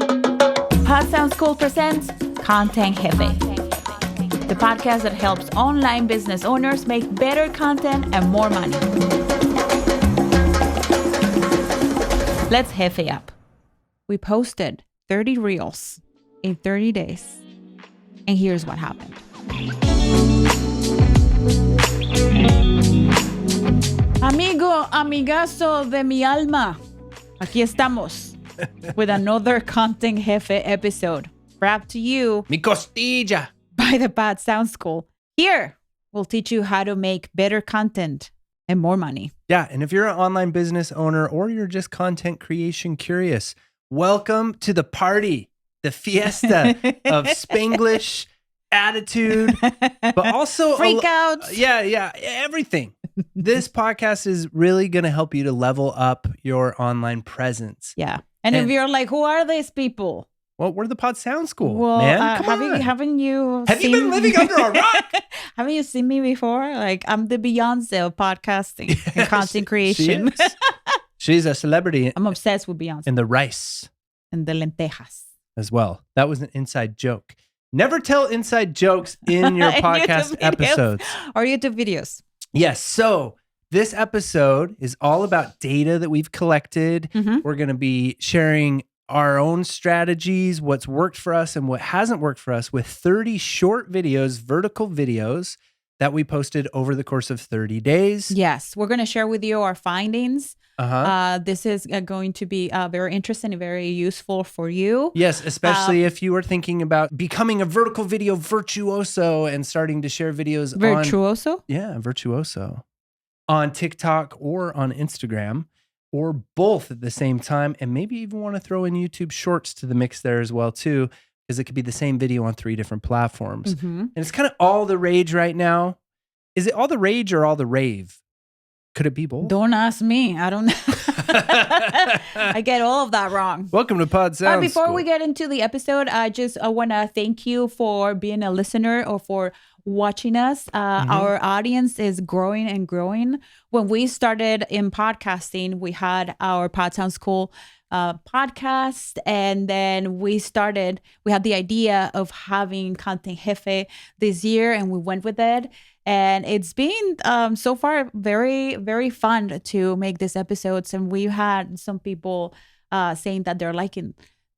Pod Sounds Cool presents Content Jefe, the podcast that helps online business owners make better content and more money. Let's Jefe up. We posted 30 reels in 30 days, and here's what happened. Amigo, amigazo de mi alma, aquí estamos with another Content Jefe episode brought to you Mi costilla. by the Pod Sounds School. Here, we'll teach you how to make better content and more money. Yeah, and if you're an online business owner or you're just content creation curious, welcome to the party, the fiesta of Spanglish, attitude, but also Freakouts. Yeah, everything. This podcast is really going to help you to level up your online presence. Yeah. And if you're like, who are these people? Well, we're the Pod Sound School, Well, man. Come on. haven't you Have you been living under a rock? Haven't you seen me before? Like, I'm the Beyonce of podcasting and content creation. She is. She's a celebrity I'm obsessed with Beyonce in the rice and the lentejas. as well. That was an inside joke. Never tell inside jokes in your podcast YouTube videos episodes. Or YouTube videos. Yes. So this episode is all about data that we've collected. Mhm. We're going to be sharing our own strategies, what's worked for us and what hasn't worked for us with 30 short videos, vertical videos that we posted over the course of 30 days. Yes, we're going to share with you our findings. This is going to be very interesting and very useful for you. Yes, especially if you are thinking about becoming a vertical video virtuoso and starting to share videos Virtuoso? virtuoso on TikTok or on Instagram or both at the same time. And maybe even want to throw in YouTube Shorts to the mix there as well too, because it could be the same video on 3 different platforms. Mm-hmm. And it's kind of all the rage right now. Is it all the rage or all the rave? Could it be both? Don't ask me. I don't know. I get all of that wrong. Welcome to Pod Sound But before School. we get into the episode, I want to thank you for being a listener or for watching us. Our audience is growing and growing. When we started in podcasting, we had our Pod Sound School podcast, and then we had the idea of having Content Jefe this year, and we went with it. And it's been so far very, very fun to make these episodes. And we had some people saying that they're liking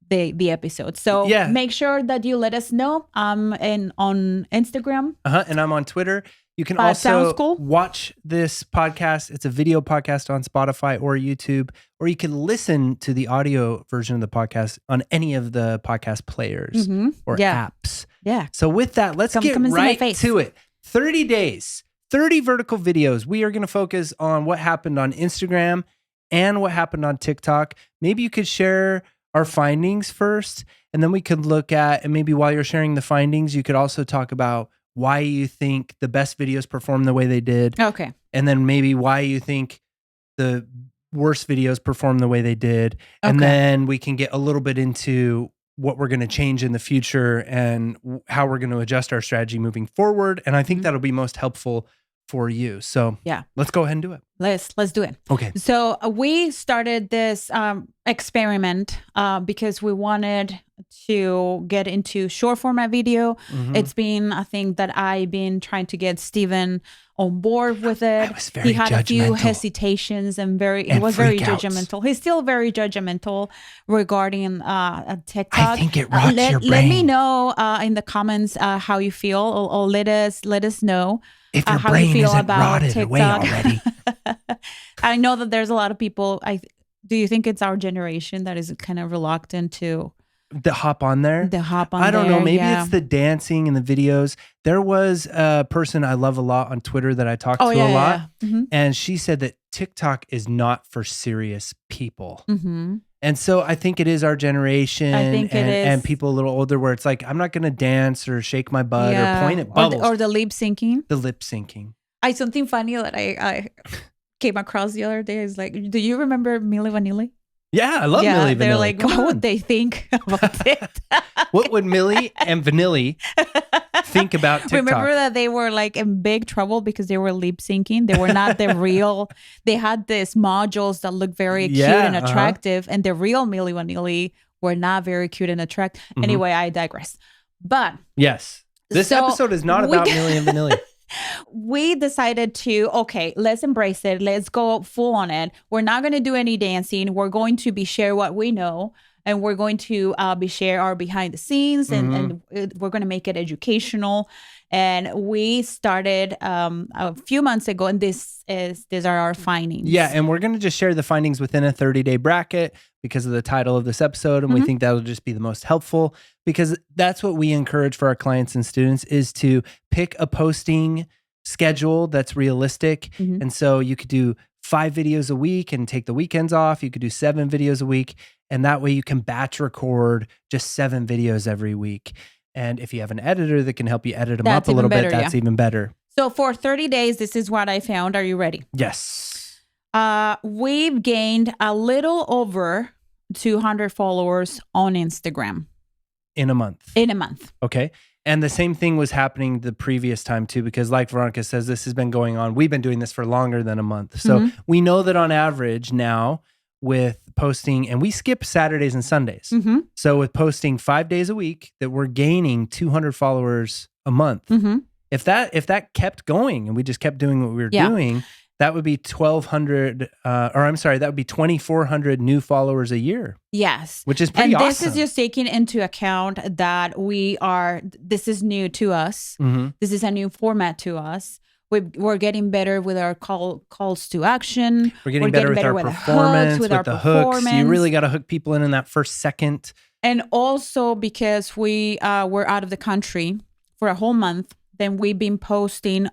the episodes. So make sure that you let us know. And on Instagram. And I'm on Twitter. You can Sounds also cool. watch this podcast. It's a video podcast on Spotify or YouTube, or you can listen to the audio version of the podcast on any of the podcast players or apps. Yeah. So with that, let's get come and see my right face. to it. 30 days, 30 vertical videos. We are going to focus on what happened on Instagram and what happened on TikTok. Maybe you could share our findings first, and then we could look at, and maybe while you're sharing the findings, you could also talk about why you think the best videos perform the way they did. Okay. And then maybe why you think the worst videos perform the way they did. And then we can get a little bit into what we're going to change in the future and how we're going to adjust our strategy moving forward. And I think that'll be most helpful for you. So let's go ahead and do it. Let's do it. Okay. So we started this experiment because we wanted to get into short format video. It's been a thing that I've been trying to get Steven on board with it. I was very he had a few judgmental. hesitations and he was very freakouts. judgmental. He's still very judgmental regarding TikTok. I think it rots your brain. Let me know in the comments how you feel, or let us know If your how brain you feel isn't about rotted TikTok. away already. I know that there's a lot of people. Do you think it's our generation that is kind of reluctant to hop on there? I I don't know. Maybe it's the dancing and the videos. There was a person I love a lot on Twitter that I talk to a lot. And she said that TikTok is not for serious people. And so I think it is our generation. I think it is. And people a little older where it's like, I'm not going to dance or shake my butt or point at bubbles. Or the lip syncing. The lip syncing. Something funny that I came across the other day is like, do you remember Milli Vanilli? Yeah, I love Milli Vanilli. They're like, Come what on. would they think about it? What would Milli and Vanilli think about TikTok? Remember that they were like in big trouble because they were lip syncing. They were not the real. They had these modules that looked very cute and attractive, and the real Milli Vanilli We're not very cute and attractive. Anyway, I digress. But yes, this episode is not about Milli and Vanilli. We decided to, okay, let's embrace it. Let's go full on it. We're not going to do any dancing. We're going to be share what we know. And we're going to be share our behind the scenes, and we're going to make it educational. And we started a few months ago, and these are our findings. Yeah, and we're going to just share the findings within a 30-day bracket because of the title of this episode, and we think that'll just be the most helpful, because that's what we encourage for our clients and students, is to pick a posting schedule that's realistic. And so you could do 5 videos a week and take the weekends off. You could do 7 videos a week. And that way you can batch record just 7 videos every week. And if you have an editor that can help you edit them up a little bit, that's even better. So for 30 days, this is what I found. Are you ready? Yes. We've gained a little over 200 followers on Instagram. In a month. Okay. And the same thing was happening the previous time too, because like Veronica says, this has been going on. We've been doing this for longer than a month. So we know that on average now with posting, and we skip Saturdays and Sundays. So with posting 5 days a week, that we're gaining 200 followers a month. If that kept going and we just kept doing what we were doing, that would be 2,400 new followers a year. Yes. Which is pretty awesome. And this is just taking into account that this is new to us. This is a new format to us. We're getting better with our calls to action. We're getting better with our performance, with the hooks. You really got to hook people in that first second. And also because we were out of the country for a whole month, then we've been posting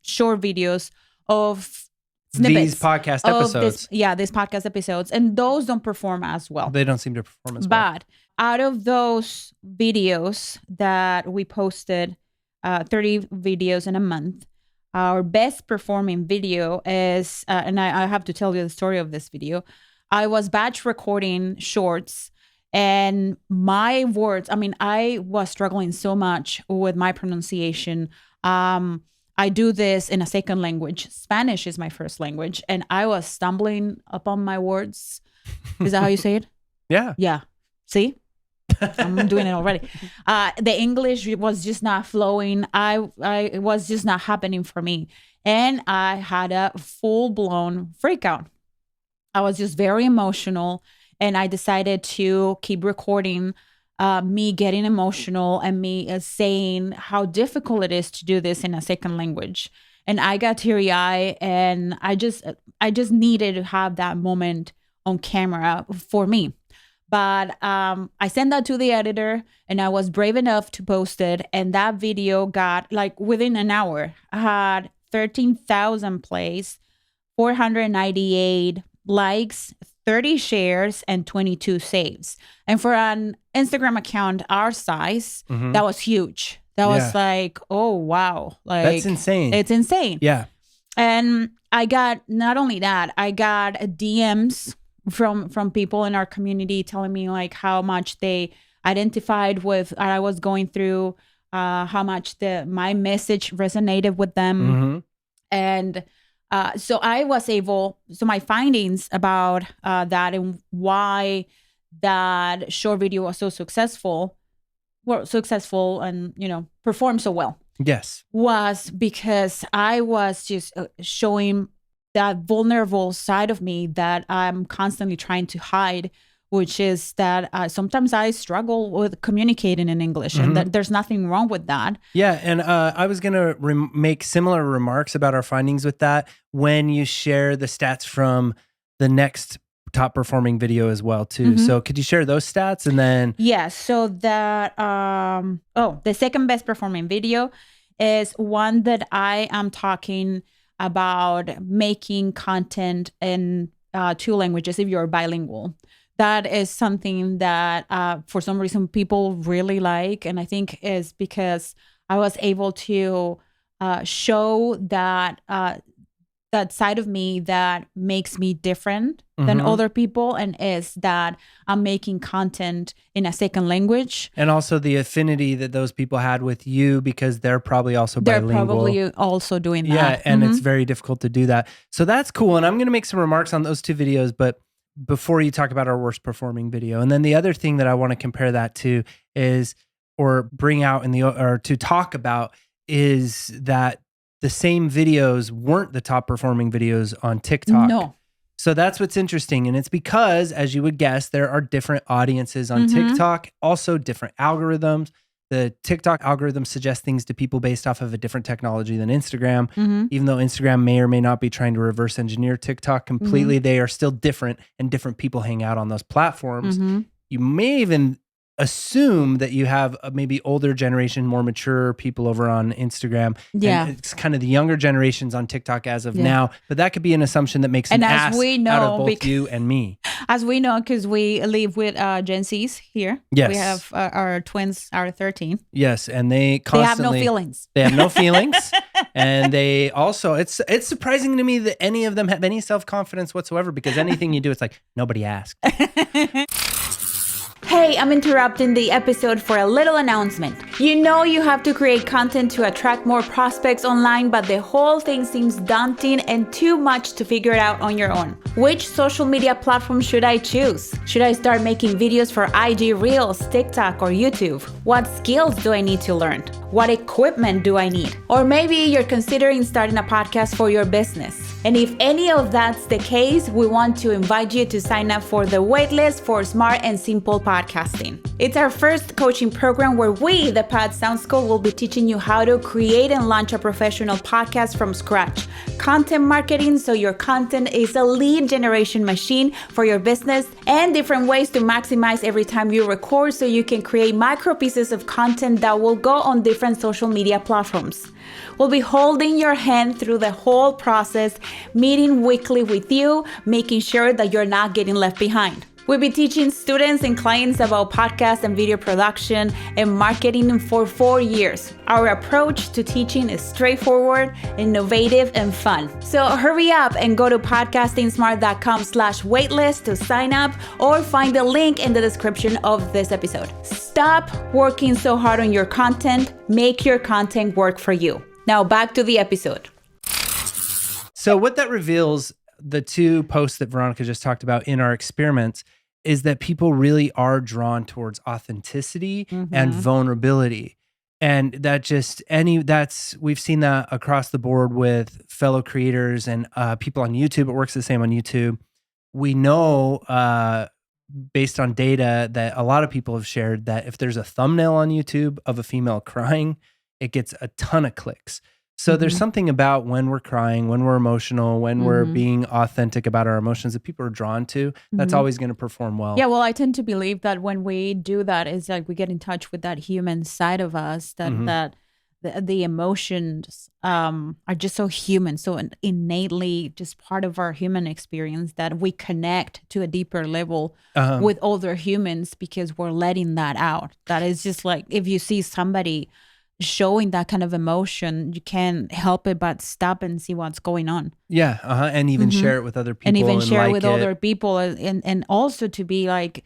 short videos of snippets. These podcast episodes. These podcast episodes. And those don't perform as well. They don't seem to perform as well. But out of those videos that we posted, 30 videos in a month, our best performing video is, and I have to tell you the story of this video. I was batch recording shorts, and my words, I was struggling so much with my pronunciation. I do this in a second language. Spanish is my first language, and I was stumbling upon my words. Is that how you say it? Yeah. Yeah. See? I'm doing it already. The English was just not flowing. It was just not happening for me. And I had a full-blown freakout. I was just very emotional. And I decided to keep recording me getting emotional and me saying how difficult it is to do this in a second language. And I got teary-eyed, and I just needed to have that moment on camera for me. But I sent that to the editor, and I was brave enough to post it. And that video got, within an hour, I had 13,000 plays, 498 likes, 30 shares, and 22 saves. And for an Instagram account our size, that was huge. That was oh, wow. That's insane. It's insane. Yeah. And I got, not only that, I got DMs from people in our community telling me how much they identified with what I was going through, how much my message resonated with them. And so I was able, my findings about that and why that short video was so successful and, performed so well. Yes. Was because I was just showing that vulnerable side of me that I'm constantly trying to hide, which is that sometimes I struggle with communicating in English, and that there's nothing wrong with that. Yeah, and I was going to make similar remarks about our findings with that when you share the stats from the next top performing video as well too. So could you share those stats? And then so that the second best performing video is one that I am talking about making content in 2 languages if you're bilingual. That is something that for some reason people really like, and I think is because I was able to show that that side of me that makes me different than other people, and is that I'm making content in a second language. And also the affinity that those people had with you, because they're probably also bilingual. They're probably also doing that. Yeah, and it's very difficult to do that. So that's cool. And I'm going to make some remarks on those 2 videos, but before you talk about our worst performing video. And then the other thing that I want to compare that to is, or bring out or to talk about, is that the same videos weren't the top performing videos on TikTok. No. So that's what's interesting. And it's because, as you would guess, there are different audiences on TikTok, also different algorithms. The TikTok algorithm suggests things to people based off of a different technology than Instagram. Even though Instagram may or may not be trying to reverse engineer TikTok completely, they are still different, and different people hang out on those platforms. You may even assume that you have maybe older generation, more mature people over on Instagram. Yeah. And it's kind of the younger generations on TikTok as of now. But that could be an assumption that makes an ass out of both you and me. As we know, because we live with Gen Zs here. Yes. We have our twins are 13. Yes. And they constantly... They have no feelings. They have no feelings. And they also... It's surprising to me that any of them have any self-confidence whatsoever, because anything you do, it's like, nobody asked. Hey, I'm interrupting the episode for a little announcement. You know you have to create content to attract more prospects online, but the whole thing seems daunting and too much to figure it out on your own. Which social media platform should I choose? Should I start making videos for IG Reels, TikTok, or YouTube? What skills do I need to learn? What equipment do I need? Or maybe you're considering starting a podcast for your business. And if any of that's the case, we want to invite you to sign up for the waitlist for Smart and Simple Podcasting. It's our first coaching program where we, the Pod Sound School, will be teaching you how to create and launch a professional podcast from scratch. Content marketing, so your content is a lead generation machine for your business, and different ways to maximize every time you record so you can create micro pieces of content that will go on different social media platforms. We'll be holding your hand through the whole process, meeting weekly with you, making sure that you're not getting left behind. We'll be teaching students and clients about podcast and video production and marketing for 4 years. Our approach to teaching is straightforward, innovative, and fun. So hurry up and go to podcastingsmart.com/waitlist to sign up, or find the link in the description of this episode. Stop working so hard on your content. Make your content work for you. Now back to the episode. So what that reveals, the two posts that Veronica just talked about in our experiments, is that people really are drawn towards authenticity and vulnerability. And we've seen that across the board with fellow creators and people on YouTube. It works the same on YouTube. We know, based on data that a lot of people have shared, that if there's a thumbnail on YouTube of a female crying, it gets a ton of clicks. So there's something about when we're crying, when we're emotional, when we're being authentic about our emotions that people are drawn to. That's always going to perform well. Yeah, well, I tend to believe that when we do that, it's like we get in touch with that human side of us, that the emotions are just so human, so innately just part of our human experience, that we connect to a deeper level with other humans because we're letting that out. That is just like, if you see somebody showing that kind of emotion, you can't help it but stop and see what's going on. Yeah, and even share it with other people. And even share it with other people. And also to be like,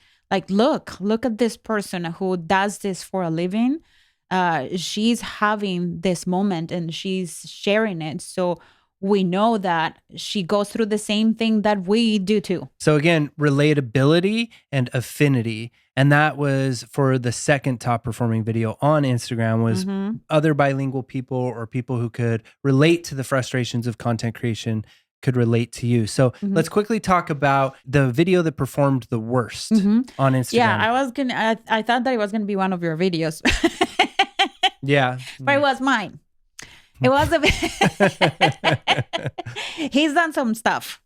look at this person who does this for a living. She's having this moment and she's sharing it. So we know that she goes through the same thing that we do too. So again, relatability and affinity. And that was for the second top performing video on Instagram, was other bilingual people or people who could relate to the frustrations of content creation, could relate to you. So let's quickly talk about the video that performed the worst on Instagram. Yeah, I thought that it was gonna be one of your videos. Yeah. But it was mine. It was a he's done some stuff.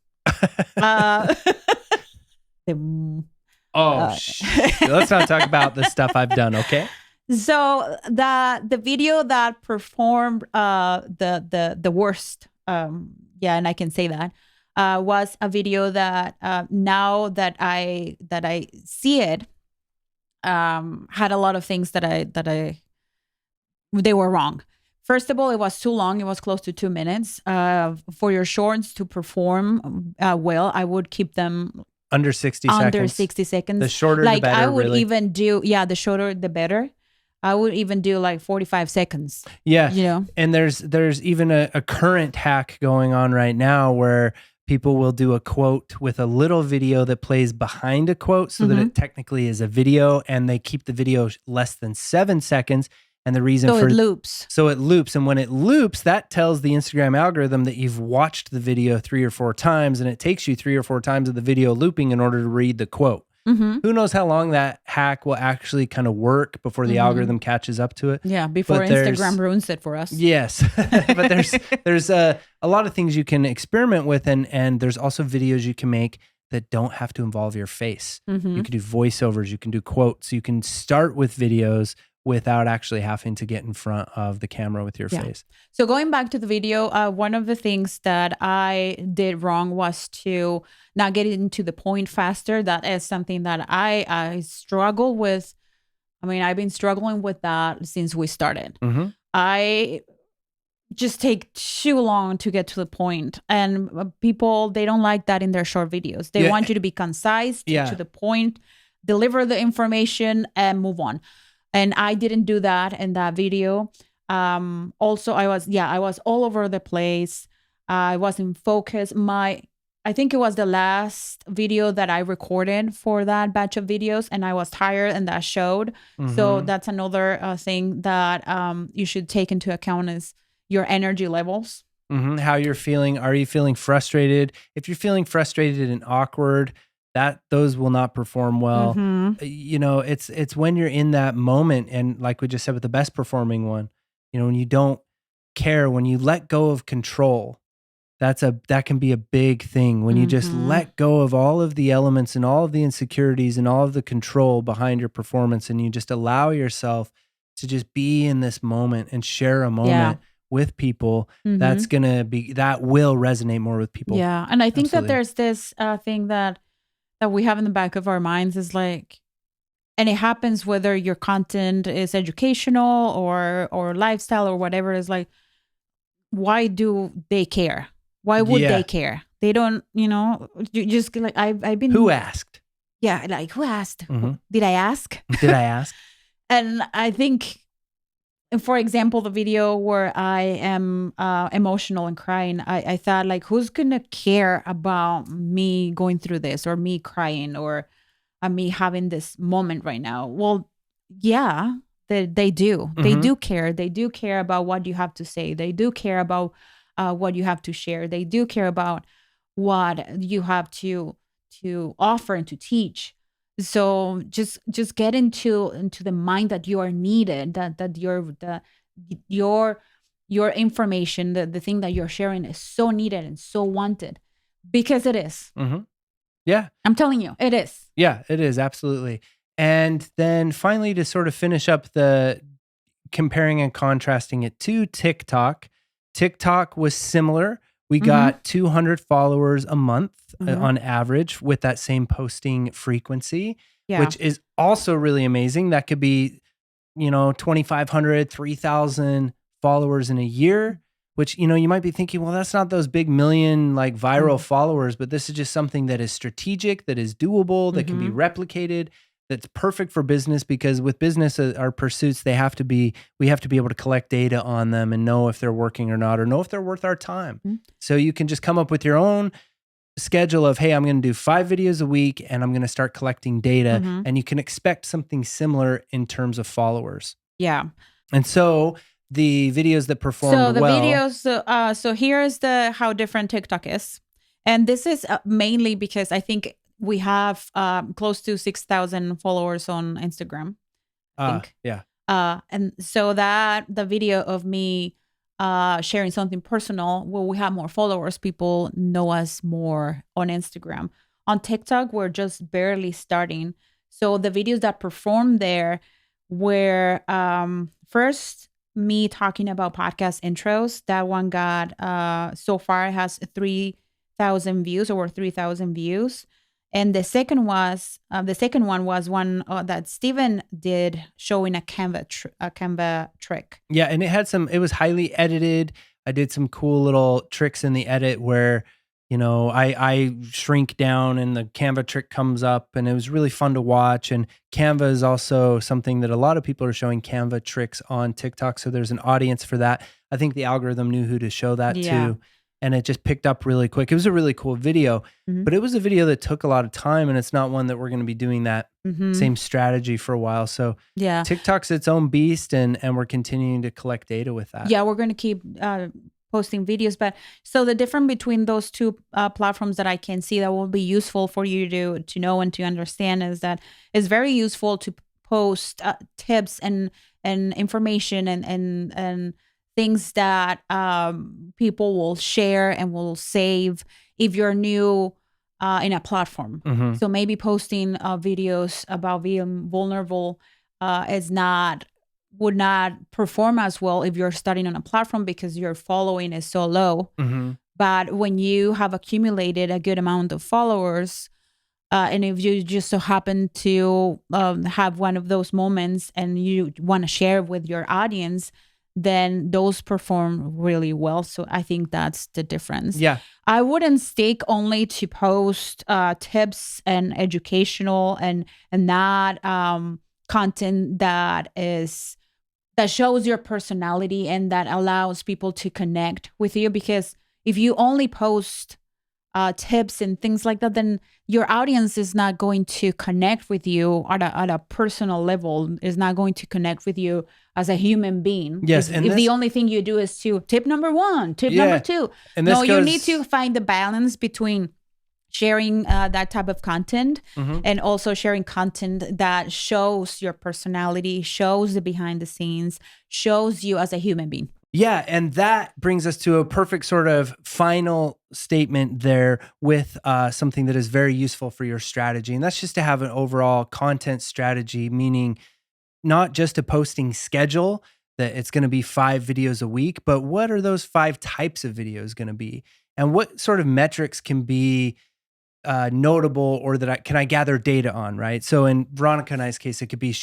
Let's not talk about the stuff I've done, okay? So the video that performed the worst, and I can say that, was a video that now that I see it, had a lot of things that they were wrong. First of all, it was too long. It was close to 2 minutes. For your shorts to perform well, I would keep them under 60 seconds. Under 60 seconds. The shorter, the better. I would really. even do, the shorter, the better. I would even do like 45 seconds. Yeah. You know? And there's even a current hack going on right now where people will do a quote with a little video that plays behind a quote so that it technically is a video, and they keep the video less than 7 seconds. And the reason it loops. So it loops. And when it loops, that tells the Instagram algorithm that you've watched the video 3 or 4 times, and it takes you 3 or 4 times of the video looping in order to read the quote. Who knows how long that hack will actually kind of work before the algorithm catches up to it. Yeah, before Instagram ruins it for us. Yes. But there's a lot of things you can experiment with, and there's also videos you can make that don't have to involve your face. You can do voiceovers, you can do quotes, you can start with videos without actually having to get in front of the camera with your face. So going back to the video, one of the things that I did wrong was to not get into the point faster. That is something that I struggle with. I mean, I've been struggling with that since we started. I just take too long to get to the point, and people, they don't like that in their short videos. They want you to be concise, to the point, deliver the information, and move on. And I didn't do that in that video. Also, I was all over the place. I wasn't focused. I think it was the last video that I recorded for that batch of videos, and I was tired, and that showed. So that's another thing that you should take into account is your energy levels. How you're feeling. Are you feeling frustrated? If you're feeling frustrated and awkward, those will not perform well. You know, it's when you're in that moment, and like we just said with the best performing one, you know, when you don't care, when you let go of control, that can be a big thing. When you just let go of all of the elements and all of the insecurities and all of the control behind your performance, and you just allow yourself to just be in this moment and share a moment with people, that will resonate more with people. Yeah. And I think that there's this thing that we have in the back of our minds is like, and it happens whether your content is educational or lifestyle or whatever, is like, why do they care? Why would they care? They don't, you know, you just like, I've been. Who asked? Yeah. Like, who asked? Did I ask? Did I ask? And I think, for example, the video where I am emotional and crying, I thought, like, who's going to care about me going through this, or me crying, or me having this moment right now? Well, yeah, they do. They do care. They do care about what you have to say. They do care about what you have to share. They do care about what you have to offer and to teach. So just get into the mind that you are needed, that your information, the thing that you're sharing is so needed and so wanted, because it is. Yeah. I'm telling you, it is. Yeah, it is. Absolutely. And then finally, to sort of finish up the comparing and contrasting it to TikTok, TikTok was similar. We got 200 followers a month on average with that same posting frequency, which is also really amazing. That could be, you know, 2,500, 3,000 followers in a year, which, you know, you might be thinking, well, that's not those big million like viral followers, but this is just something that is strategic, that is doable, that can be replicated, that's perfect for business, because with business, our pursuits, we have to be able to collect data on them and know if they're working or not, or know if they're worth our time. So you can just come up with your own schedule of, hey, I'm going to do 5 videos a week and I'm going to start collecting data, and you can expect something similar in terms of followers. Yeah. And so the videos that performed well. So the videos, so here's how different TikTok is. And this is mainly because I think we have close to 6,000 followers on Instagram, I think. Yeah. And so that the video of me sharing something personal, well, we have more followers. People know us more on Instagram. On TikTok, we're just barely starting. So the videos that performed there were first me talking about podcast intros. That one got so far has 3,000 views, over 3,000 views. And the second one was one that Steven did, showing a Canva trick. Yeah, and it was highly edited. I did some cool little tricks in the edit where, you know, I shrink down and the Canva trick comes up, and it was really fun to watch. And Canva is also something that a lot of people are showing Canva tricks on TikTok. So there's an audience for that. I think the algorithm knew who to show that to. and it just picked up really quick. It was a really cool video, but it was a video that took a lot of time, and it's not one that we're going to be doing that same strategy for a while. So Yeah. TikTok's its own beast, and we're continuing to collect data with that. Yeah, we're going to keep posting videos. But so the difference between those two platforms that I can see that will be useful for you to know and to understand is that it's very useful to post tips and information and things that people will share and will save if you're new in a platform. So maybe posting videos about being vulnerable would not perform as well if you're starting on a platform because your following is so low. But when you have accumulated a good amount of followers, and if you just so happen to have one of those moments and you want to share with your audience, then those perform really well. So I think that's the difference. Yeah. I wouldn't stick only to post tips and educational and not content that shows your personality and that allows people to connect with you. Because if you only post tips and things like that, then your audience is not going to connect with you at a personal level, is not going to connect with you as a human being. Yes. If the only thing you do is to tip number one, tip number two. And you need to find the balance between sharing that type of content and also sharing content that shows your personality, shows the behind the scenes, shows you as a human being. Yeah, and that brings us to a perfect sort of final statement there with something that is very useful for your strategy. And that's just to have an overall content strategy, meaning not just a posting schedule that it's going to be 5 videos a week, but what are those 5 types of videos going to be? And what sort of metrics can be notable or that can I gather data on, right? So in Veronica and I's case, it could be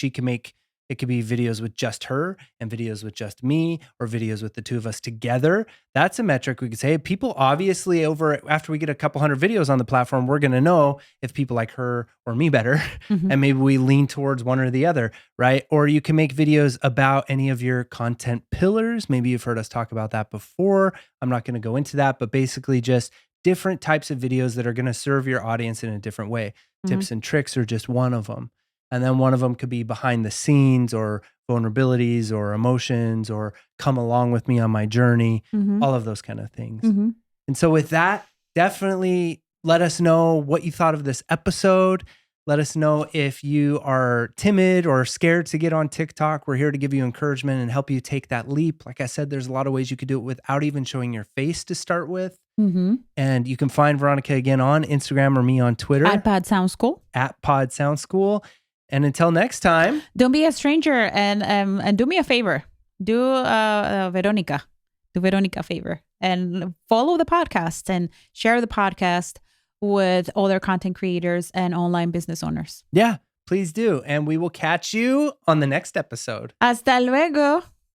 it could be videos with just her and videos with just me or videos with the two of us together. That's a metric we could say. People obviously after we get a couple hundred videos on the platform, we're going to know if people like her or me better. And maybe we lean towards one or the other, right? Or you can make videos about any of your content pillars. Maybe you've heard us talk about that before. I'm not going to go into that, but basically just different types of videos that are going to serve your audience in a different way. Tips and tricks are just one of them. And then one of them could be behind the scenes or vulnerabilities or emotions or come along with me on my journey, all of those kind of things. And so with that, definitely let us know what you thought of this episode. Let us know if you are timid or scared to get on TikTok. We're here to give you encouragement and help you take that leap. Like I said, there's a lot of ways you could do it without even showing your face to start with. And you can find Veronica again on Instagram or me on Twitter. At Pod Sound School. At Pod Sound School. And until next time. Don't be a stranger and do me a favor. Do Veronica. Do Veronica a favor. And follow the podcast and share the podcast with other content creators and online business owners. Yeah, please do. And we will catch you on the next episode. Hasta luego.